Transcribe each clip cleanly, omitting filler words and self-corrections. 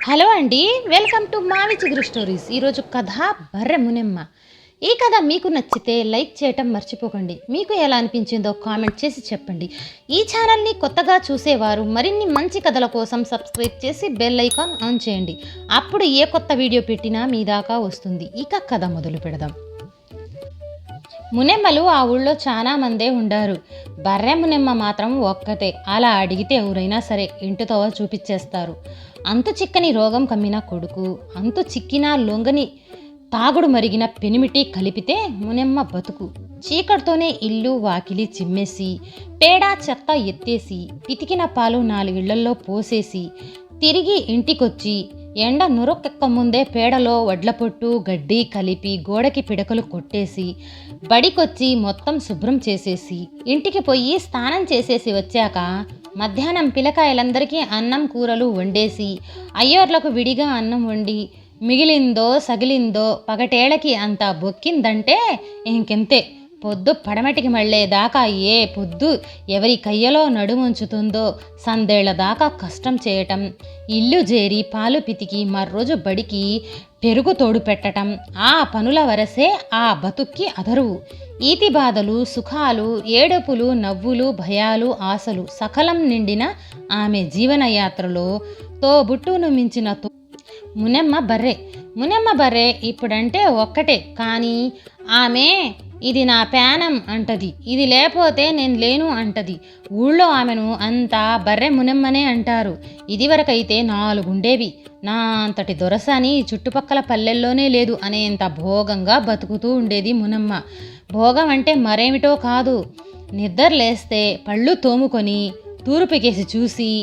Hello అండి. Welcome to మావి చిగురు స్టోరీస్. ఈరోజు కథ బర్రె మునెమ్మ. ఈ కథ మీకు నచ్చితే లైక్ చేయటం మర్చిపోకండి. మీకు ఎలా అనిపించిందో కామెంట్ చేసి చెప్పండి. ఈ ఛానల్ని కొత్తగా చూసేవారు మరిన్ని మంచి కథల కోసం సబ్స్క్రైబ్ చేసి బెల్ ఐకాన్ ఆన్ చేయండి. అప్పుడు ఏ కొత్త వీడియో పెట్టినా మీ దాకా వస్తుంది. ఇక కథ మొదలు పెడదాం. మునెమ్మలు ఆ ఊళ్ళో చాలా మందే ఉండారు. బర్రె మునెమ్మ మాత్రం ఒక్కతే. అలా అడిగితే ఎవరైనా సరే ఇంటితో చూపించేస్తారు. అంతు చిక్కని రోగం కమ్మిన కొడుకు, అంతు చిక్కిన లొంగని తాగుడు మరిగిన పెనిమిటి కలిపితే మునెమ్మ బతుకు. చీకటితోనే ఇల్లు వాకిలి చిమ్మేసి, పేడ చెత్త ఎత్తేసి, పితికిన పాలు 4 ఇళ్లల్లో పోసేసి, తిరిగి ఇంటికొచ్చి ఎండ నురొక్కెక్క ముందే పేడలో వడ్లపొట్టు గడ్డి కలిపి గోడకి పిడకలు కొట్టేసి, బడికొచ్చి మొత్తం శుభ్రం చేసేసి, ఇంటికి పోయి స్నానం చేసేసి వచ్చాక మధ్యాహ్నం పిల్లకాయలందరికీ అన్నం కూరలు వండేసి, అయ్యోర్లకు విడిగా అన్నం వండి, మిగిలిందో సగిలిందో పగటేళ్ళకి అంతా బొక్కిందంటే ఇంకెంతే. పొద్దు పడమటికి మళ్ళేదాకా ఏ పొద్దు ఎవరి కయ్యలో నడుముంచుతుందో సందేళ్ల దాకా కష్టం చేయటం, ఇల్లు చేరి పాలు పితికి మర్రోజు బడికి పెరుగు తోడు పెట్టటం, ఆ పనుల వరసే ఆ బతుక్కి అదరువు. ఈతి బాధలు సుఖాలు ఏడుపులు నవ్వులు భయాలు ఆశలు సకలం నిండిన ఆమె జీవనయాత్రలో తోబుట్టును మించిన మునెమ్మ బర్రె ఇప్పుడంటే ఒక్కటే, కానీ ఆమె ఇది నా ప్యానం అంటది, ఇది లేకపోతే నేను లేను అంటది. ఊళ్ళో ఆమెను అంతా బర్రె మునెమ్మనే అంటారు. ఇదివరకైతే 4 ఉండేవి. నా అంతటి దొరసాని చుట్టుపక్కల పల్లెల్లోనే లేదు అనేంత భోగంగా బతుకుతూ ఉండేది మునెమ్మ. భోగం అంటే మరేమిటో కాదు, నిద్రలేస్తే పళ్ళు తోముకొని తూర్పుకేసి చూసి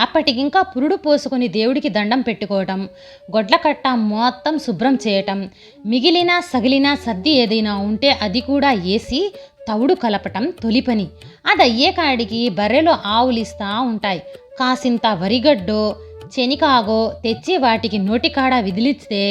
అప్పటికింకా పురుడు పోసుకొని దేవుడికి దండం పెట్టుకోవటం, గొడ్లకట్ట మొత్తం శుభ్రం చేయటం, మిగిలిన సగిలిన సర్ది ఏదైనా ఉంటే అది కూడా వేసి తవుడు కలపటం తొలి పని. అదయ్యే కాడికి బర్రెలు ఆవులిస్తూ ఉంటాయి. కాసింత వరిగడ్డో చెనికాగో తెచ్చి వాటికి నోటికాడ విదిలిస్తే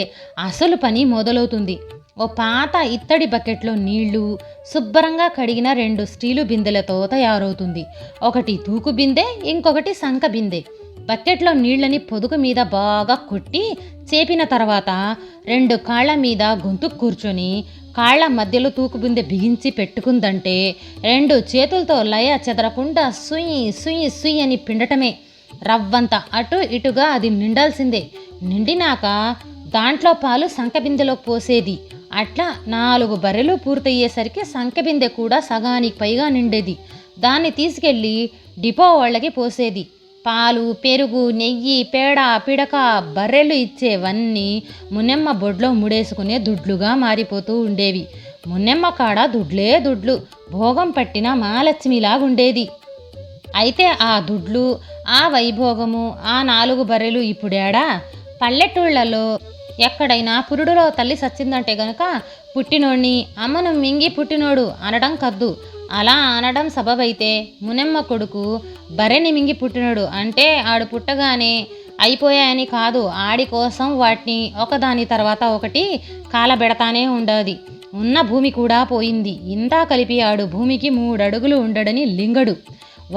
అసలు పని మొదలవుతుంది. ఓ పాత ఇత్తడి బకెట్లో నీళ్లు శుభ్రంగా కడిగిన 2 స్టీలు బిందెలతో తయారవుతుంది. ఒకటి తూకు బిందె, ఇంకొకటి సంక బిందె. బకెట్లో నీళ్లని పొదుగు మీద బాగా కొట్టి చేపిన తర్వాత 2 కాళ్ల మీద గొంతు కూర్చొని కాళ్ల మధ్యలో తూకు బిందె బిగించి పెట్టుకుందంటే 2 చేతులతో లయ చెదరకుండా సుయ్యి సుయ్యి సుయ్యి అని పిండటమే. రవ్వంత అటు ఇటుగా అది నిండాల్సిందే. నిండినాక దాంట్లో పాలు సంకబిందెలో పోసేది. అట్లా 4 బర్రెలు పూర్తయ్యేసరికి సంకబిందె కూడా సగానికి పైగా నిండేది. దాన్ని తీసుకెళ్ళి డిపో వాళ్ళకి పోసేది. పాలు పెరుగు నెయ్యి పేడ పిడక బర్రెలు ఇచ్చేవన్నీ మునెమ్మ బొడ్లో ముడేసుకునే దుడ్లుగా మారిపోతూ ఉండేవి. మునెమ్మ కాడ దుడ్లే దుడ్లు, భోగం పట్టిన మహాలక్ష్మిలాగుండేది. అయితే ఆ దుడ్లు ఆ వైభోగము ఆ 4 బర్రెలు ఇప్పుడేడా? పల్లెటూళ్లలో ఎక్కడైనా పురుడులో తల్లి సచ్చిందంటే గనక పుట్టినోడిని అమ్మను మింగి పుట్టినోడు అనడం కద్దు. అలా అనడం సబబైతే మునెమ్మ కొడుకు బర్రెని మింగి పుట్టినోడు అంటే ఆడు పుట్టగానే అయిపోయాయని కాదు. ఆడి కోసం వాటిని ఒకదాని తర్వాత ఒకటి కాలబెడతానే ఉండాది. ఉన్న భూమి కూడా పోయింది. ఇంతా కలిపి ఆడు భూమికి 3 అడుగులు ఉండడని లింగడు.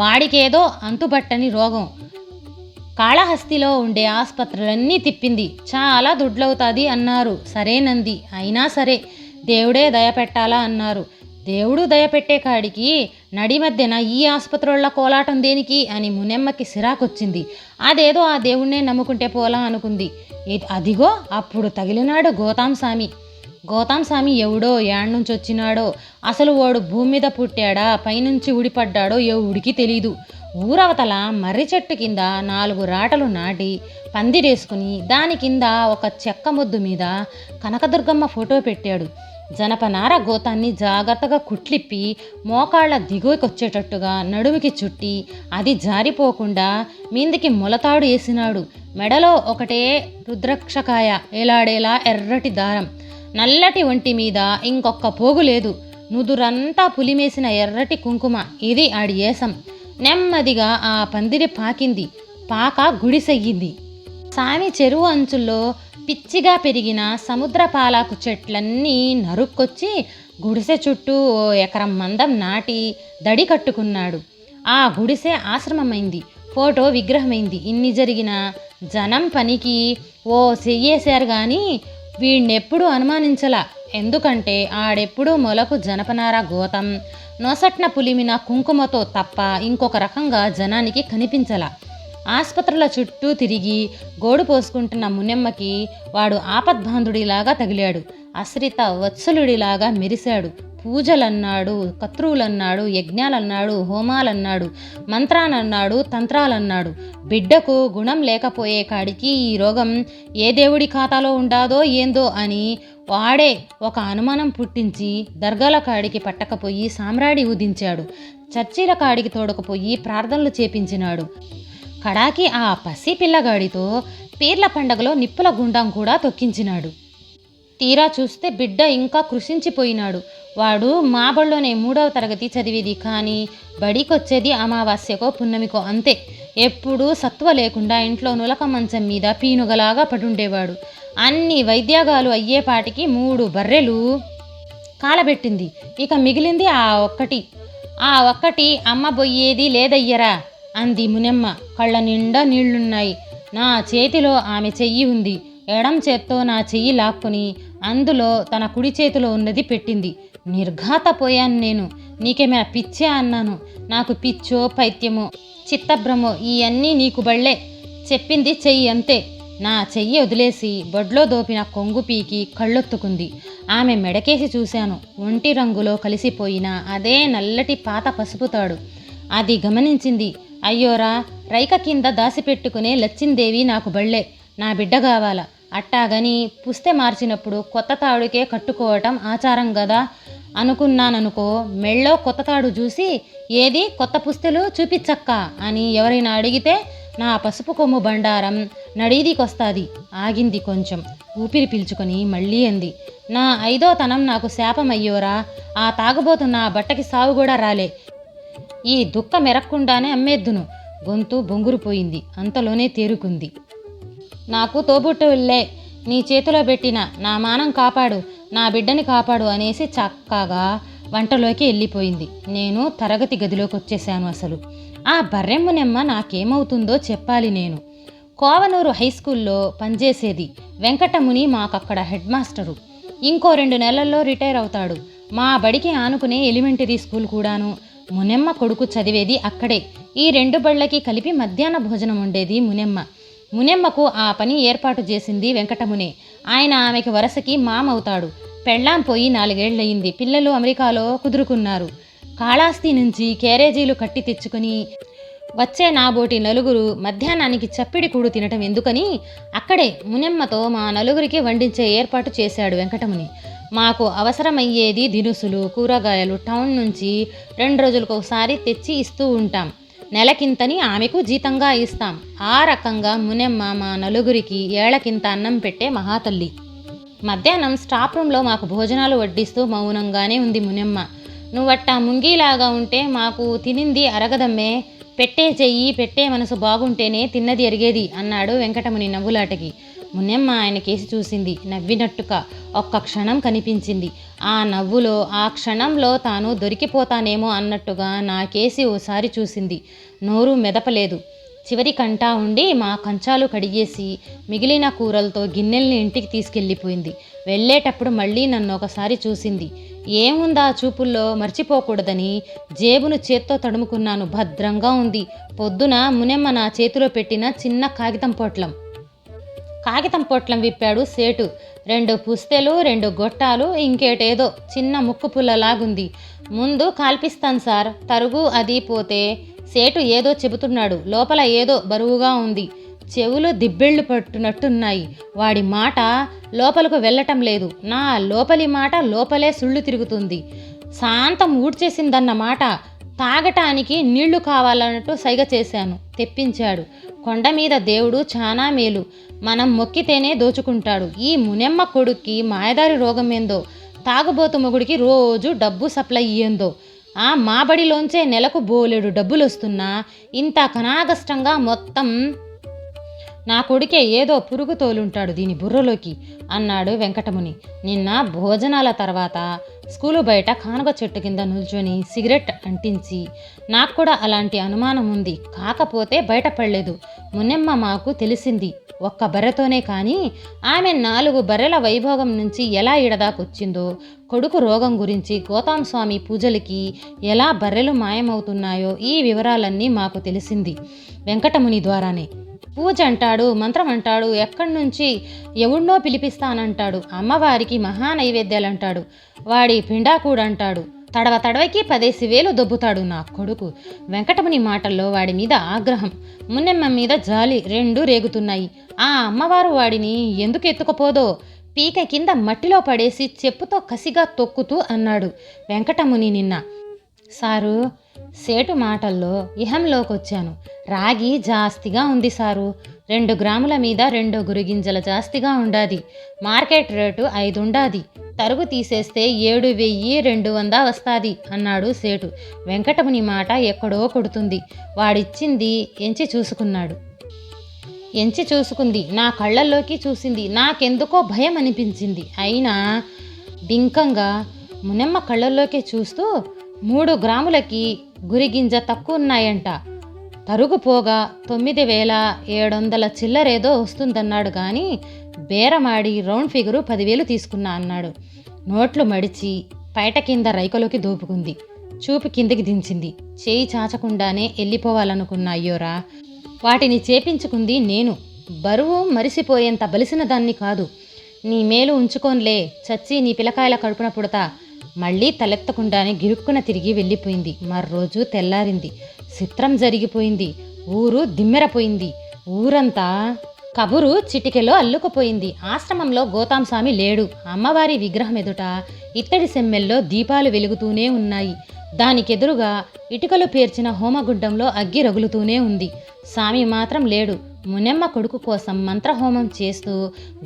వాడికేదో అంతుబట్టని రోగం. కాళహస్తిలో ఉండే ఆసుపత్రులన్నీ తిప్పింది. చాలా దుడ్లవుతుంది అన్నారు. సరేనంది. అయినా సరే దేవుడే దయపెట్టాలా అన్నారు. దేవుడు దయపెట్టే కాడికి నడి మధ్యన ఈ ఆసుపత్రుల కోలాటం దేనికి అని మునెమ్మకి సిరాకొచ్చింది. అదేదో ఆ దేవుణ్ణే నమ్ముకుంటే పోలా అనుకుంది. అదిగో అప్పుడు తగిలినాడు గోతాంస్వామి ఎవడో యాడ్నుంచి వచ్చినాడో, అసలు వాడు భూమి మీద పుట్టాడా పైనుంచి ఊడిపడ్డాడో ఎవడికి తెలీదు. ఊరవతల మర్రి చెట్టు కింద 4 రాటలు నాటి పందిరేసుకుని దాని కింద ఒక చెక్క ముద్దు మీద కనకదుర్గమ్మ ఫోటో పెట్టాడు. జనపనార గోతాన్ని జాగ్రత్తగా కుట్లిప్పి మోకాళ్ళ దిగువకొచ్చేటట్టుగా నడుముకి చుట్టి అది జారిపోకుండా మీందికి మొలతాడు వేసినాడు. మెడలో ఒకటే రుద్రాక్షకాయ ఏలాడేలా ఎర్రటి దారం, నల్లటి ఒంటి మీద ఇంకొక పోగు లేదు. నుదురంతా పులిమేసిన ఎర్రటి కుంకుమ. ఇది ఆడి ఏసం. నెమ్మదిగా ఆ పందిరి పాకింది. పాక గుడిసెయ్యింది. సామి చెరువు అంచుల్లో పిచ్చిగా పెరిగిన సముద్రపాలాకు చెట్లన్నీ నరుక్కొచ్చి గుడిసె చుట్టూ 1 ఎకరం మందం నాటి దడి కట్టుకున్నాడు. ఆ గుడిసె ఆశ్రమమైంది. ఫోటో విగ్రహమైంది. ఇన్ని జరిగిన జనం పనికి ఓ చెయ్యేశారు గాని వీణ్ణెప్పుడూ అనుమానించలా. ఎందుకంటే ఆడెప్పుడూ మొలకు జనపనార గోతం నొసట్న పులిమిన కుంకుమతో తప్ప ఇంకొక రకంగా జనానికి కనిపించలా. ఆస్పత్రుల చుట్టూ తిరిగి గోడు పోసుకుంటున్న మునెమ్మకి వాడు ఆపద్బాంధుడిలాగా తగిలాడు. అశ్రిత వత్సలుడిలాగా మెరిశాడు. పూజలన్నాడు, కత్రువులన్నాడు, యజ్ఞాలన్నాడు, హోమాలన్నాడు, మంత్రాలన్నాడు, తంత్రాలన్నాడు. బిడ్డకు గుణం లేకపోయే కాడికి ఈ రోగం ఏ దేవుడి ఖాతాలో ఉండాదో ఏందో అని వాడే ఒక అనుమానం పుట్టించి దర్గాల కాడికి పట్టకపోయి సామ్రాడి ఊదించాడు. చర్చిల కాడికి తోడకపోయి ప్రార్థనలు చేపించినాడు. కడాకి ఆ పసి పిల్లగాడితో పీర్ల పండగలో నిప్పుల గుండం కూడా తొక్కించినాడు. తీరా చూస్తే బిడ్డ ఇంకా కృషించిపోయినాడు. వాడు మా బళ్ళోనే 3వ తరగతి చదివేది, కానీ బడికొచ్చేది అమావాస్యకో పున్నమికో అంతే. ఎప్పుడూ సత్వ లేకుండా ఇంట్లో నులక మంచం మీద పీనుగలాగా పడుండేవాడు. అన్ని వైద్యాగాలు అయ్యేపాటికి 3 బర్రెలు కాలబెట్టింది. ఇక మిగిలింది ఆ ఒక్కటి అమ్మ బొయ్యేది లేదయ్యరా అంది మునెమ్మ. కళ్ళ నిండా నీళ్లున్నాయి. నా చేతిలో ఆమె చెయ్యి ఉంది. ఎడం చేత్తో నా చెయ్యి లాక్కుని అందులో తన కుడి చేతిలో ఉన్నది పెట్టింది. నిర్ఘాతపోయాను నేను. నీకేమైనా పిచ్చే అన్నాను. నాకు పిచ్చో పైత్యమో చిత్తభ్రమో ఇవన్నీ నీకు బళ్ళే. చెప్పింది చెయ్యి అంతే. నా చెయ్యి వదిలేసి బొడ్లో దోపిన కొంగు పీకి కళ్ళొత్తుకుంది. ఆమె మెడకేసి చూశాను. ఒంటి రంగులో కలిసిపోయిన అదే నల్లటి పాత పసుపుతాడు. అది గమనించింది. అయ్యోరా, రైక కింద దాసిపెట్టుకునే లచ్చిందేవి నాకు బళ్ళే. నా బిడ్డ కావాలా. అట్టాగని పుస్తె మార్చినప్పుడు కొత్త తాడుకే కట్టుకోవటం ఆచారం కదా అనుకున్నాననుకో. మెళ్ళో కొత్త తాడు చూసి ఏది కొత్త పుస్తెలు చూపిచ్చక్క అని ఎవరైనా అడిగితే నా పసుపు కొమ్ము బండారం నడీదికొస్తాది. ఆగింది కొంచెం, ఊపిరి పీల్చుకొని మళ్ళీ అంది. నా 5వ తనం నాకు శాపమయ్యోరా. ఆ తాగుబోతు నా బట్టకి సావు కూడా రాలే. ఈ దుక్క మెరక్కుండానే అమ్మేద్దును. గొంతు బొంగురుపోయింది. అంతలోనే తేరుకుంది. నాకు తోబుట్టువుల్లే, నీ చేతిలో పెట్టిన నా మానం కాపాడు, నా బిడ్డని కాపాడు అనేసి చక్కగా వంటలోకి వెళ్ళిపోయింది. నేను తరగతి గదిలోకి వచ్చేసాను. అసలు ఆ బర్రెమ్మునెమ్మ నాకేమవుతుందో చెప్పాలి. నేను కోవనూరు హైస్కూల్లో పనిచేసేది. వెంకటముని మాకక్కడ హెడ్ మాస్టరు. ఇంకో 2 నెలల్లో రిటైర్ అవుతాడు. మా బడికి ఆనుకునే ఎలిమెంటరీ స్కూల్ కూడాను. మునెమ్మ కొడుకు చదివేది అక్కడే. ఈ 2 బళ్ళకి కలిపి మధ్యాహ్న భోజనం ఉండేది మునెమ్మ. మునెమ్మకు ఆ పని ఏర్పాటు చేసింది వెంకటమునే. ఆయన ఆమెకి వరసకి మామవుతాడు. పెళ్ళాం పోయి 4 ఏళ్లయింది. పిల్లలు అమెరికాలో కుదురుకున్నారు. కాళాస్తి నుంచి క్యారేజీలు కట్టి తెచ్చుకుని వచ్చే నాబోటి నలుగురు మధ్యాహ్నానికి చప్పిడి కూడు తినటం ఎందుకని అక్కడే మునెమ్మతో మా నలుగురికి వండించే ఏర్పాటు చేశాడు వెంకటముని. మాకు అవసరమయ్యేది దినుసులు, కూరగాయలు టౌన్ నుంచి 2 రోజులకొకసారి తెచ్చి ఇస్తూ ఉంటాం. నెలకింతని ఆమెకు జీతంగా ఇస్తాం. ఆ రకంగా మునెమ్మ మా నలుగురికి ఏళ్లకింత అన్నం పెట్టే మహాతల్లి. మధ్యాహ్నం స్టాఫ్ రూమ్లో మాకు భోజనాలు వడ్డిస్తూ మౌనంగానే ఉంది మునెమ్మ. నువ్వట్టా ముంగీలాగా ఉంటే మాకు తినింది అరగదమ్మే. పెట్టే చెయ్యి పెట్టే మనసు బాగుంటేనే తిన్నది ఎరిగేది అన్నాడు వెంకటముని నవ్వులాటకి. మునెమ్మ ఆయన కేసి చూసింది. నవ్వినట్టుగా ఒక్క క్షణం కనిపించింది. ఆ నవ్వులో ఆ క్షణంలో తాను దొరికిపోతానేమో అన్నట్టుగా నా కేసి ఓసారి చూసింది. నోరు మెదపలేదు. చివరి కంటా ఉండి మా కంచాలు కడిగేసి మిగిలిన కూరలతో గిన్నెల్ని ఇంటికి తీసుకెళ్ళిపోయింది. వెళ్ళేటప్పుడు మళ్ళీ నన్ను ఒకసారి చూసింది. ఏముందా చూపుల్లో మర్చిపోకూడదని జేబును చేత్తో తడుముకున్నాను. భద్రంగా ఉంది. పొద్దున మునెమ్మ నా చేతిలో పెట్టిన చిన్న కాగితం పొట్లం విప్పాడు సేటు. 2 పుస్తెలు, 2 గొట్టాలు, ఇంకేటేదో చిన్న ముక్కు పుల్లలాగుంది. ముందు కాల్పిస్తాను సార్, తరుగు అది పోతే. సేటు ఏదో చెబుతున్నాడు. లోపల ఏదో బరువుగా ఉంది. చెవులు దిబ్బెళ్ళు పట్టునట్టున్నాయి. వాడి మాట లోపలకు వెళ్ళటం లేదు. నా లోపలి మాట లోపలే సుళ్ళు తిరుగుతుంది. శాంతం ఊడ్చేసిందన్నమాట. తాగటానికి నీళ్లు కావాలన్నట్టు సైగ చేశాను. తెప్పించాడు. కొండ మీద దేవుడు చానా మేలు. మనం మొక్కితేనే దోచుకుంటాడు. ఈ మునెమ్మ కొడుక్కి మాయదారి రోగం ఏందో, తాగుబోతు మొగుడికి రోజు డబ్బు సప్లై ఏందో. ఆ మా బడిలోంచే నెలకు బోలెడు డబ్బులు వస్తున్నా ఇంత కనాగష్టంగా మొత్తం నా కొడుకే ఏదో పురుగు తోలుంటాడు దీని బుర్రలోకి అన్నాడు వెంకటముని. నిన్న భోజనాల తర్వాత స్కూలు బయట కానుగ చెట్టు కింద నిల్చొని సిగరెట్ అంటించి నాకు కూడా అలాంటి అనుమానం ఉంది, కాకపోతే బయటపడలేదు. మున్నెమ్మ మాకు తెలిసింది ఒక్క బర్రెతోనే, కానీ ఆమె 4 బర్రెల వైభోగం నుంచి ఎలా ఈడదాకొచ్చిందో, కొడుకు రోగం గురించి, గోతాంస్వామి పూజలకి ఎలా బర్రెలు మాయమవుతున్నాయో ఈ వివరాలన్నీ మాకు తెలిసింది వెంకటముని ద్వారానే. పూజ అంటాడు, మంత్రం అంటాడు, ఎక్కడి నుంచి ఎవడినో పిలిపిస్తానంటాడు, అమ్మవారికి మహానైవేద్యాలంటాడు, వాడి పిండాకూడంటాడు, తడవకి 10,000 దొబ్బుతాడు నా కొడుకు. వెంకటముని మాటల్లో వాడి మీద ఆగ్రహం, మున్నెమ్మ మీద జాలి రెండూ రేగుతున్నాయి. ఆ అమ్మవారు వాడిని ఎందుకు ఎత్తుకుపోదో పీక కింద మట్టిలో పడేసి చెప్పుతో కసిగా తొక్కుతూ అన్నాడు వెంకటముని నిన్న. సారు, సేటు మాటల్లో ఇహంలోకొచ్చాను. రాగి జాస్తిగా ఉంది సారు, 2 గ్రాముల మీద 2 గురిగింజల జాస్తిగా ఉండాది. మార్కెట్ రేటు 5 ఉండాది. తరుగు తీసేస్తే 7,200 వస్తాది అన్నాడు సేటు. వెంకటముని మాట ఎక్కడో కొడుతుంది. వాడిచ్చింది ఎంచి చూసుకుంది, నా కళ్ళల్లోకి చూసింది. నాకెందుకో భయం అనిపించింది. అయినా బింకంగా మునెమ్మ కళ్ళల్లోకి చూస్తూ 3 గ్రాములకి గురిగింజ తక్కువ ఉన్నాయంట, తరుగు పోగా 9,700 చిల్లరేదో వస్తుందన్నాడు, కానీ బేరమాడి రౌండ్ ఫిగరు 10,000 తీసుకున్నా అన్నాడు. నోట్లు మడిచి పైట కింద రైకలోకి దోపుకుంది. చూపు కిందకి దించింది. చేయి చాచకుండానే వెళ్ళిపోవాలనుకున్న అయ్యోరా, వాటిని చేపించుకుంది నేను. బరువు మరిసిపోయేంత బలిసిన దాన్ని కాదు. నీ మేలు ఉంచుకోన్లే, చచ్చి నీ పిల్లకాయల కడుపున పుడతా. మళ్ళీ తలెత్తకుండానే గిరుక్కున తిరిగి వెళ్ళిపోయింది. మర్రోజు తెల్లారింది. చిత్రం జరిగిపోయింది. ఊరు దిమ్మెరపోయింది. ఊరంతా కబురు చిటికెలో అల్లుకుపోయింది. ఆశ్రమంలో గోతాంస్వామి లేడు. అమ్మవారి విగ్రహం ఎదుట ఇత్తడి సెమ్మెల్లో దీపాలు వెలుగుతూనే ఉన్నాయి. దానికెదురుగా ఇటుకలు పేర్చిన హోమగుండంలో అగ్గి రగులుతూనే ఉంది. స్వామి మాత్రం లేడు. మునెమ్మ కొడుకు కోసం మంత్రహోమం చేస్తూ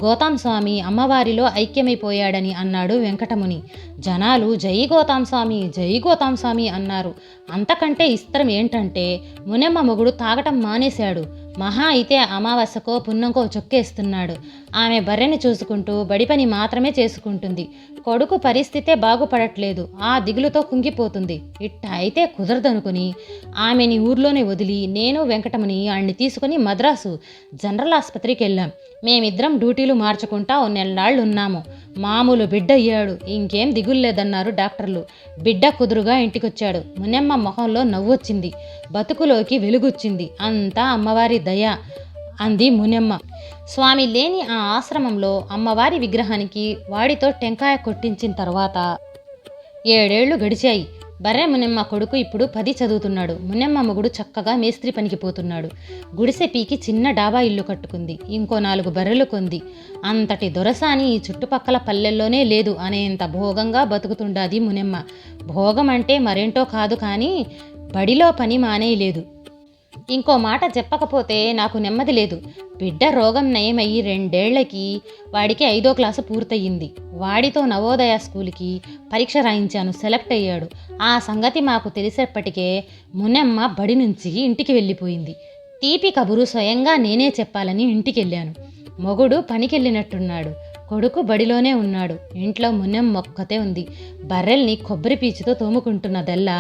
గోతాంస్వామి అమ్మవారిలో ఐక్యమైపోయాడని అన్నాడు వెంకటముని. జనాలు జై గోతాంస్వామి, జై గోతాంస్వామి అన్నారు. అంతకంటే ఇస్త్రం ఏంటంటే మునెమ్మ మొగుడు తాగటం మానేశాడు. మహా అయితే అమావాస్యకో పున్నంకో చొక్కేస్తున్నాడు. ఆమె బర్రెని చూసుకుంటూ బడి పని మాత్రమే చేసుకుంటుంది. కొడుకు పరిస్థితే బాగుపడట్లేదు. ఆ దిగులుతో కుంగిపోతుంది. ఇట్ట అయితే కుదరదనుకుని ఆమెని ఊర్లోనే వదిలి నేను వెంకటముని ఆడిని తీసుకుని మద్రాసు జనరల్ ఆసుపత్రికి వెళ్ళాం. మేమిద్దరం డ్యూటీలు మార్చుకుంటా 1 నెలలాళ్ళు ఉన్నాము. మామూలు బిడ్డ అయ్యాడు. ఇంకేం దిగుల్లేదన్నారు డాక్టర్లు. బిడ్డ కుదురుగా ఇంటికొచ్చాడు. మునెమ్మ మొహంలో నవ్వొచ్చింది. బతుకులోకి వెలుగొచ్చింది. అంతా అమ్మవారి దయ అంది మునెమ్మ. స్వామి లేని ఆ ఆశ్రమంలో అమ్మవారి విగ్రహానికి వాడితో టెంకాయ కొట్టించిన తర్వాత 7 ఏళ్లు గడిచాయి. బర్రె మునెమ్మ కొడుకు ఇప్పుడు 10 చదువుతున్నాడు. మునెమ్మ మొగుడు చక్కగా మేస్త్రి పనికి పోతున్నాడు. గుడిసె పీకి చిన్న డాబా ఇల్లు కట్టుకుంది. ఇంకో 4 బర్రెలు కొంది. అంతటి దొరసాని ఈ చుట్టుపక్కల పల్లెల్లోనే లేదు అనేంత భోగంగా బతుకుతుండాది మునెమ్మ. భోగం అంటే మరేంటో కాదు, కానీ బడిలో పని మానేయలేదు. ఇంకో మాట చెప్పకపోతే నాకు నెమ్మది లేదు. బిడ్డ రోగం నయమయ్యి 2 ఏళ్లకి వాడికి 5వ క్లాసు పూర్తయింది. వాడితో నవోదయ స్కూల్కి పరీక్ష రాయించాను. సెలెక్ట్ అయ్యాడు. ఆ సంగతి మాకు తెలిసేప్పటికే మునెమ్మ బడి నుంచి ఇంటికి వెళ్ళిపోయింది. తీపి కబురు స్వయంగా నేనే చెప్పాలని ఇంటికెళ్ళాను. మొగుడు పనికెళ్ళినట్టున్నాడు. కొడుకు బడిలోనే ఉన్నాడు. ఇంట్లో మునెమ్మ ఒక్కతే ఉంది. బర్రెల్ని కొబ్బరి పీచుతో తోముకుంటున్నదల్లా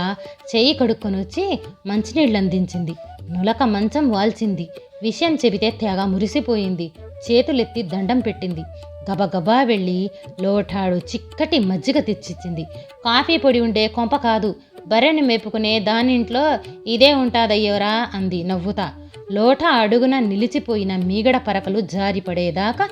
చెయ్యి కడుక్కొని వచ్చి మంచినీళ్ళు అందించింది. నులక మంచం వాల్చింది. విషయం చెబితే తెగ మురిసిపోయింది. చేతులెత్తి దండం పెట్టింది. గబగబా వెళ్ళి లోటాడు చిక్కటి మజ్జిగ తెచ్చిచ్చింది. కాఫీ పొడి ఉండే కొంప కాదు, బర్రెని మేపుకునే దానింట్లో ఇదే ఉంటాదయ్యోరా అంది నవ్వుతా. లోట అడుగున నిలిచిపోయిన మీగడ పరకలు జారిపడేదాకా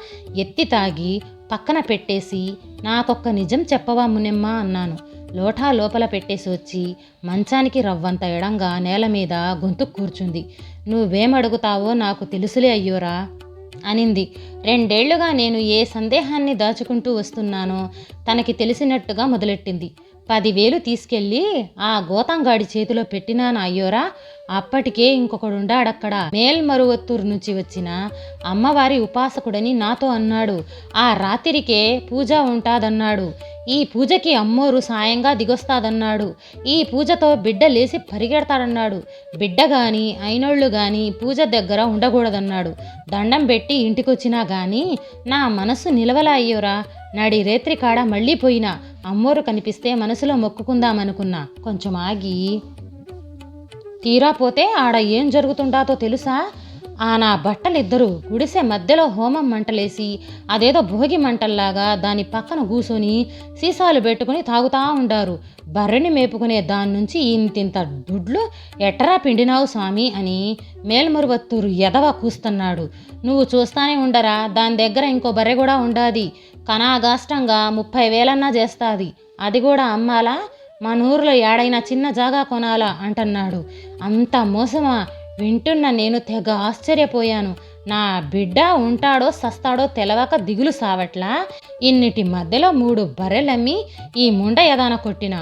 ఎత్తి తాగి పక్కన పెట్టేసి నాకొక్క నిజం చెప్పవా మునెమ్మ అన్నాను. లోటా లోపల పెట్టేసి వచ్చి మంచానికి రవ్వంత ఎడంగా నేల మీద గొంతు కూర్చుంది. నువ్వేమడుగుతావో నాకు తెలుసులే అయ్యోరా అనింది. 2 ఏళ్లుగా నేను ఏ సందేహాన్ని దాచుకుంటూ వస్తున్నానో తనకి తెలిసినట్టుగా మొదలెట్టింది. 10,000 తీసుకెళ్ళి ఆ గోతంగాడి చేతిలో పెట్టినాను అయ్యోరా. అప్పటికే ఇంకొకడుండాడక్కడ. మేల్మరువత్తూరు నుంచి వచ్చిన అమ్మవారి ఉపాసకుడని నాతో అన్నాడు. ఆ రాత్రికే పూజ ఉంటాదన్నాడు. ఈ పూజకి అమ్మోరు సాయంగా దిగొస్తాదన్నాడు. ఈ పూజతో బిడ్డ లేసి పరిగెడతాడన్నాడు. బిడ్డ గాని అయినోళ్ళు గాని పూజ దగ్గర ఉండకూడదన్నాడు. దండం పెట్టి ఇంటికొచ్చినా గాని నా మనస్సు నిలవలా అయ్యోరా. నడి రేత్రి కాడ మళ్ళీ పోయినా. అమ్మోరు కనిపిస్తే మనసులో మొక్కుకుందామనుకున్నా. కొంచెం ఆగి తీరా పోతే ఆడ ఏం జరుగుతుండాతో తెలుసా? నా బట్టలిద్దరూ గుడిసె మధ్యలో హోమం మంటలేసి అదేదో భోగి మంటల్లాగా దాని పక్కన కూసొని సీసాలు పెట్టుకుని తాగుతా ఉండారు. బర్రెని మేపుకునే దాని నుంచి ఇంతింత దుడ్లు ఎట్టరా పిండినావు స్వామి అని మేల్మరువత్తూరు ఎదవ కూస్తున్నాడు. నువ్వు చూస్తానే ఉండరా, దాని దగ్గర ఇంకో బర్రె కూడా ఉండాది. కనాగాష్టంగా 30,000 చేస్తాది. అది కూడా అమ్మాలా? మన ఊర్లో ఏడైనా చిన్న జాగా కొనాలా అంటున్నాడు. అంత మోసమా? వింటున్న నేను తెగ ఆశ్చర్యపోయాను. నా బిడ్డ ఉంటాడో సస్తాడో తెలవక దిగులు సావట్లా. ఇన్నిటి మధ్యలో 3 బర్రెలమ్మి ఈ ముండ ఎదాన కొట్టిన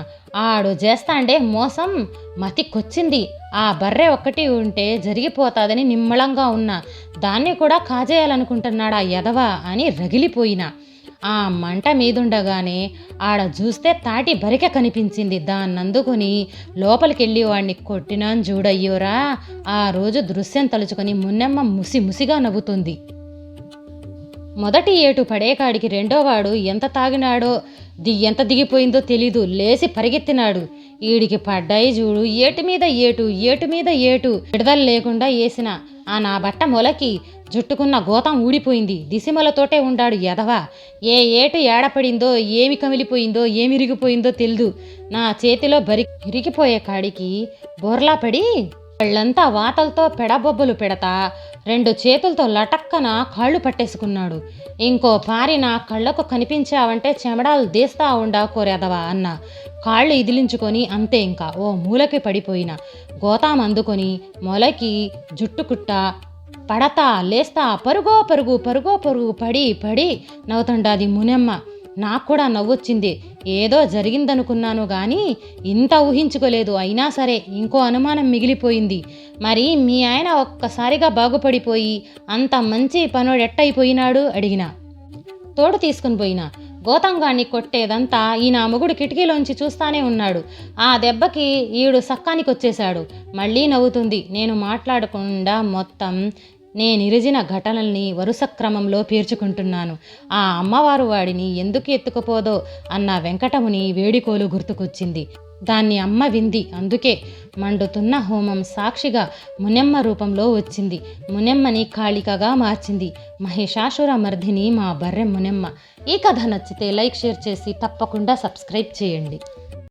ఆడు చేస్తాండే మోసం మతికొచ్చింది. ఆ బర్రె ఒక్కటి ఉంటే జరిగిపోతాదని నిమ్మళంగా ఉన్నా. దాన్ని కూడా కాజేయాలనుకుంటున్నాడా ఎదవా అని రగిలిపోయినా. ఆ మంట మీదుండగానే ఆడ చూస్తే తాటి బరిక కనిపించింది. దాన్నందుకుని లోపలికెళ్ళి వాడిని కొట్టినాను చూడయ్యోరా. ఆ రోజు దృశ్యం తలుచుకొని మున్నెమ్మ ముసిముసిగా నవ్వుతుంది. మొదటి ఏటు పడేకాడికి రెండోవాడు ఎంత తాగినాడో ఎంత దిగిపోయిందో తెలీదు. లేచి పరిగెత్తినాడు. ఈడికి పడ్డాయి చూడు ఏటు మీద ఏటు విడుదల లేకుండా వేసిన నా బట్ట మొలకి జుట్టుకున్న గోతం ఊడిపోయింది. దిసిమలతోటే ఉండాడు ఎదవ. ఏ ఏటు ఏడపడిందో ఏమి కమిలిపోయిందో ఏమి ఇరిగిపోయిందో తెలీదు. నా చేతిలో ఇరిగిపోయే కాడికి బోర్లా పడి కళ్ళంతా వాతలతో పెడబొబ్బలు పెడతా 2 చేతులతో లటక్కన కాళ్ళు పట్టేసుకున్నాడు. ఇంకో పారి నా కళ్ళకు కనిపించావంటే చెమడాలు తీస్తా ఉండా కోరెదవా అన్న. కాళ్ళు ఇదిలించుకొని అంతే ఇంకా ఓ మూలకి పడిపోయిన. గోతాం అందుకొని మొలకి జుట్టుకుట్ట పడతా లేస్తా పరుగో పరుగు పడి నవ్వుతుండాది మునెమ్మ. నాకు కూడా నవ్వొచ్చింది. ఏదో జరిగిందనుకున్నాను కానీ ఇంత ఊహించుకోలేదు. అయినా సరే ఇంకో అనుమానం మిగిలిపోయింది. మరి మీ ఆయన ఒక్కసారిగా బాగుపడిపోయి అంత మంచి పనోడెట్టయిపోయినాడు అడిగిన. తోడు తీసుకుని పోయినా. గోతంగాన్ని కొట్టేదంతా ఈయన మొగుడు కిటికీలోంచి చూస్తానే ఉన్నాడు. ఆ దెబ్బకి ఈడు సక్కానికొచ్చేశాడు. మళ్ళీ నవ్వుతుంది. నేను మాట్లాడకుండా మొత్తం నేనిరిజిన ఘటనల్ని వరుస క్రమంలో పేర్చుకుంటున్నాను. ఆ అమ్మవారు వాడిని ఎందుకు ఎత్తుకుపోదో అన్న వెంకటముని వేడికోలు గుర్తుకొచ్చింది. దాన్ని అమ్మ వింది. అందుకే మండుతున్న హోమం సాక్షిగా మునెమ్మ రూపంలో వచ్చింది. మునెమ్మని కాళికగా మార్చింది. మహిషాసుర మర్దిని మా బర్రె మునెమ్మ. ఈ కథ నచ్చితే లైక్ షేర్ చేసి తప్పకుండా సబ్స్క్రైబ్ చేయండి.